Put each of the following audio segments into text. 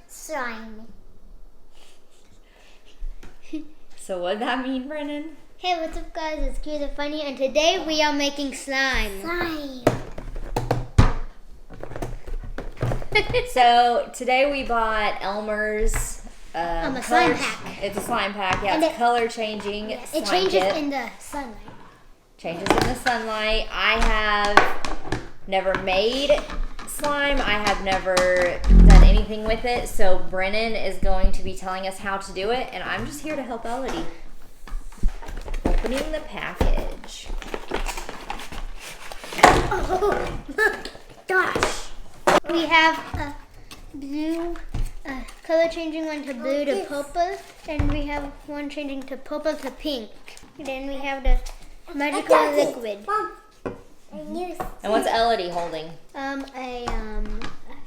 Slime. So what'd that mean, Brennan? Hey, what's up guys? It's Cute and Funny, and today we are making slime. So today we bought Elmer's A slime pack. It's a slime pack. Yeah, And it's color changing. Yes, slime it changes kit. in the sunlight. Changes in the sunlight. I have never made slime. I have never done anything with it. So Brennan is going to be telling us how to do it, and I'm just here to help Elodie. Opening the package. Oh, look, gosh. We have a blue, color changing one to blue to purple, and we have one changing to purple to pink. Then we have the magical liquid. And what's Elodie holding? I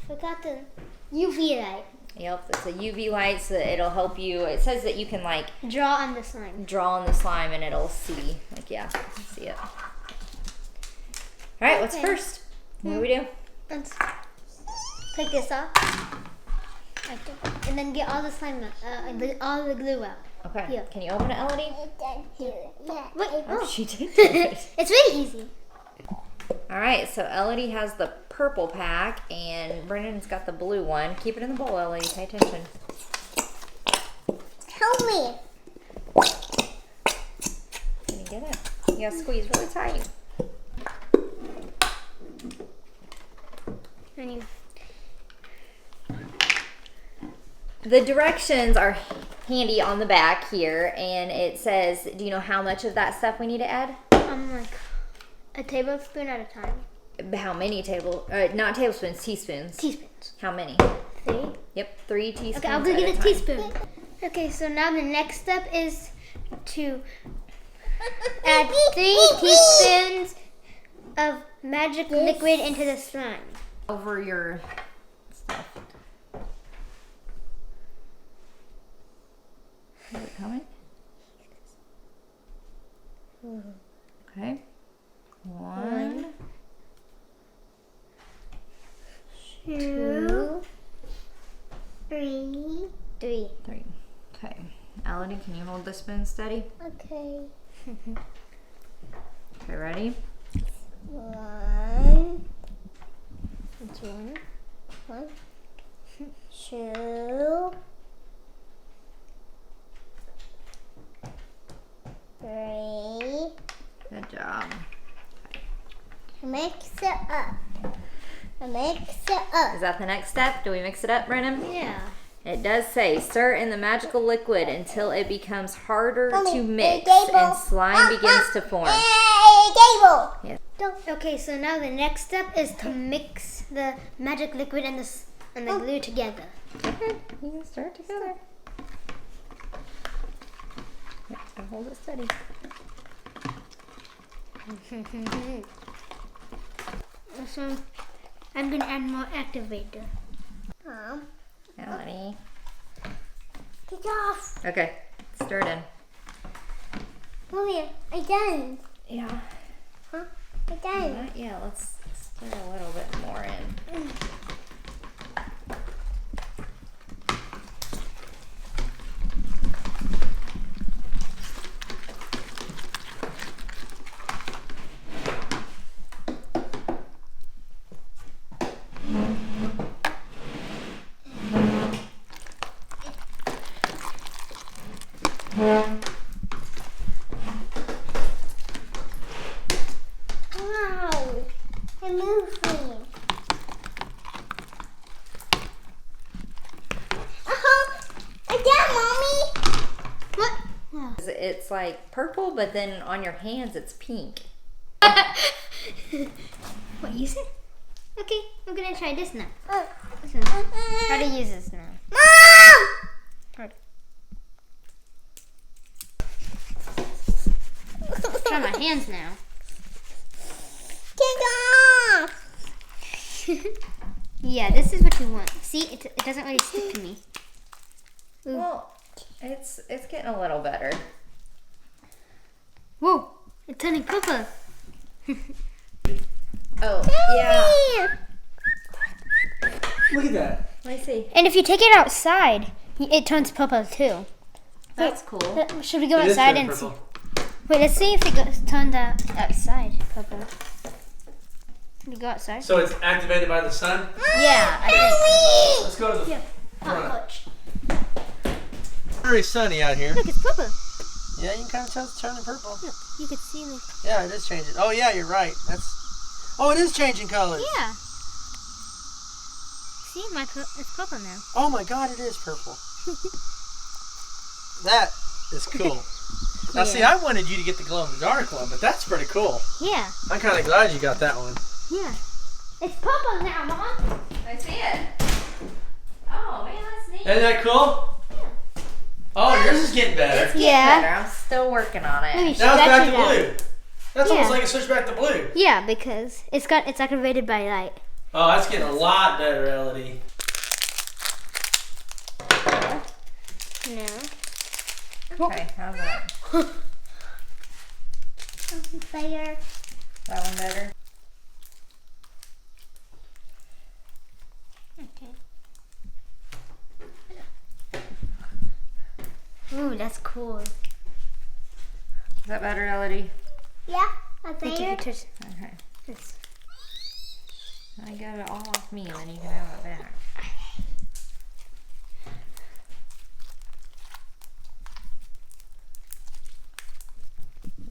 forgot the UV light. Yep, it's a UV light, so that it'll help you. It says that you can like Draw on the slime. draw on the slime and it'll see. Like, yeah, you can see it. All right, what's first? What do we do? Let's take this off. Like that. And then get all the slime out, all the glue out. Okay, Here. can you open it, Elodie? Wait, Oh, she did do it. It's really easy. All right, so Elodie has the purple pack and Brennan's got the blue one. Keep it in the bowl, Elodie. Pay attention. Help me. Can you get it? You gotta squeeze really tight. The directions are handy on the back here, and it says, do you know how much of that stuff we need to add? Like a tablespoon at a time. How many not tablespoons, teaspoons. Teaspoons. How many? 3. Yep, 3 teaspoons. Okay, I'll go get a time. teaspoon. Okay, so now the next step is to add 3 teaspoons of magic liquid into the slime. Over your stuff. Is it coming? Okay. 1, 2, 3. 3. Okay. Elodie, can you hold the spoon steady? Okay. Okay, ready? 1. That's 1. 1. 2. 3. Good job. Mix it up. Mix it up. Is that the next step? Do we mix it up, Brennan? Yeah. It does say, stir in the magical liquid until it becomes harder Mommy, to mix table. and slime begins to form. Table. Yeah. Okay, so now the next step is to mix the magic liquid and the glue together. Okay, you can stir it together. Yeah, so hold it steady. So I'm gonna add more activator. Elodie. Get off. Okay, stir it in. Mommy, I done. Yeah. Huh? I done. Not yet. Let's stir a little bit more in. Wow. I'm moving. I done, Mommy. What? Oh. It's like purple, but then on your hands it's pink. What, use it? Okay, I'm gonna try this now. So, how to use this now? Mom! Hard. Try my hands now. Get off! Yeah, this is what you want. See, it doesn't really stick to me. Ooh. Well, it's getting a little better. Whoa, it's turning purple. Oh, yeah. Look at that. Let me see. And if you take it outside, it turns purple too. That's cool. Should we go It is outside turning and see? purple. Wait, let's see if it turned outside purple. Should we go outside? So it's activated by the sun? Yeah, I Let's go to the Yeah. front. Watch. Very sunny out here. Look, it's purple. Yeah, you can kind of tell it's turning purple. Look, you can see the. Yeah, it is changing. Oh, yeah, you're right. Oh, it is changing colors. Yeah. See, it's purple now. Oh my God, it is purple. That is cool. Now, see, I wanted you to get the glow-in-the-dark one, but that's pretty cool. Yeah. I'm kind of glad you got that one. Yeah. It's purple now, Mom. I see it. Oh man, that's neat. Isn't that cool? Oh, yours is getting better. It's getting Yeah. better. I'm still working on it. Maybe Now it's stretch back it to out. blue. That's almost Yeah. like it switched back to blue. Yeah, because it's activated by light. Oh, that's getting a lot better, Elodie. No. Okay, how's that? Fire. That one better? Okay. Ooh, that's cool. Is that better, Elodie? Yeah, I think you touch Okay. this. I got it all off me, and then you can have it back.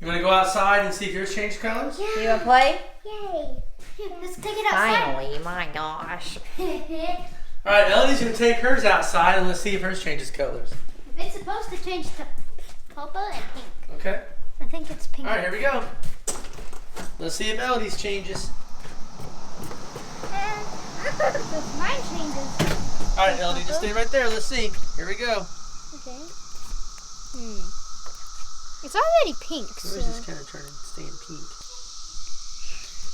You want to go outside and see if yours changed colors? You want to play? Yay! Let's take it outside. Finally, my gosh. All right, Elodie's going to take hers outside and let's see if hers changes colors. It's supposed to change to purple and pink. Okay. I think it's pink. All right, here we go. Let's see if Elodie's changes. Mine changes. All right, Elodie, just stay right there. Let's see. Here we go. Okay. It's already pink. Yours is kind of staying pink.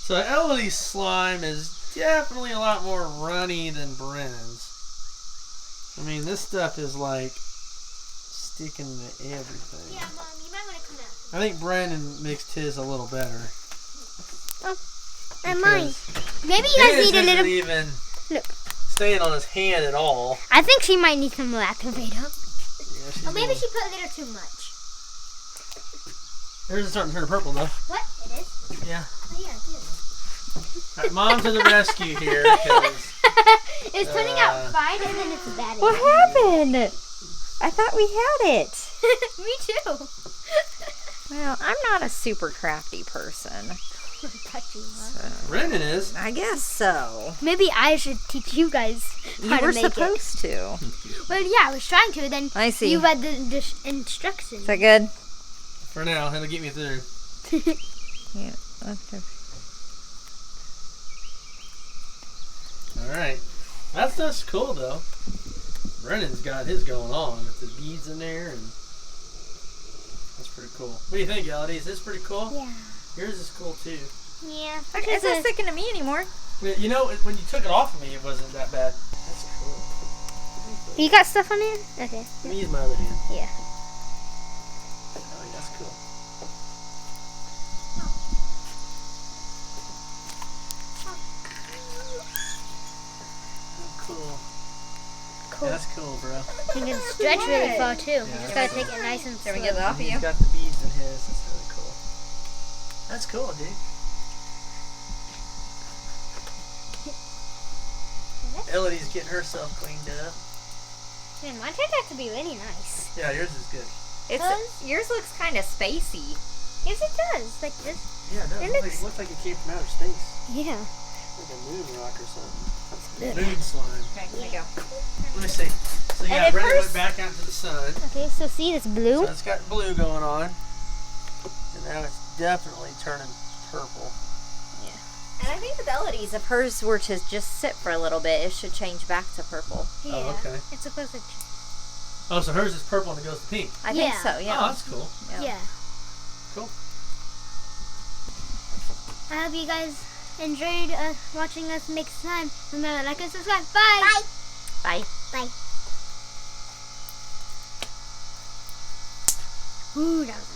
So Elodie's slime is definitely a lot more runny than Brennan's. I mean, this stuff is like sticking to everything. Yeah, Mom, you might want to come out. I think Brandon mixed his a little better. And mine. Maybe you guys His need a isn't little. even Look. staying on his hand at all. I think she might need some more activator. Yeah, she's Or maybe doing- she put a little too much. Hers is starting to turn purple though. What? It is? Yeah. Oh, yeah, it is. All right, Mom to the rescue here. Because, It's turning out fine and then it's bad. What happened? I thought we had it. Me too. Well, I'm not a super crafty person. Brendan is. I guess so. Maybe I should teach you guys You how were to make supposed to. it. Well, yeah, I was trying to. Then I see. you read the instructions. Is that good? For now, it'll get me through. Yeah. Okay. All right. That stuff's cool though. Brennan's got his going on with the beads in there, and that's pretty cool. What do you think, Elodie? Is this pretty cool? Yeah. Yours is cool too. Yeah. It's not sticking to me anymore. You know, when you took it off of me, it wasn't that bad. That's cool. You got stuff on here? Okay. Let me use my other hand. Yeah. Oh, that's cool. Cool. Cool. Yeah, that's cool, bro. You can stretch really far too. You Yeah, just that's gotta take it nice and slow. Can we get it off of you? He's got the beads in his. That's really cool. That's cool, dude. Elodie's getting herself cleaned up. Man, mine turned out to be really nice. Yeah, yours is good. Yours looks kind of spacey. Yes, it does. Like this. Yeah, it does. It Looks like it came from outer space. Yeah. Like a moon rock or something. Good. Moon slime. Okay, here we go. Let me see. So yeah, at Brenda first- went back out into the sun. Okay, so see this blue? So it's got blue going on. And now it's definitely turning purple. And I think with Elodie's, if hers were to just sit for a little bit, it should change back to purple. Yeah. Oh, okay. It's supposed to. Oh, so hers is purple and it goes to pink. I think Yeah. so, yeah. Oh, that's cool. Yeah. Cool. I hope you guys enjoyed watching us make slime. Remember, like and subscribe. Bye. Bye. Bye. Ooh, that was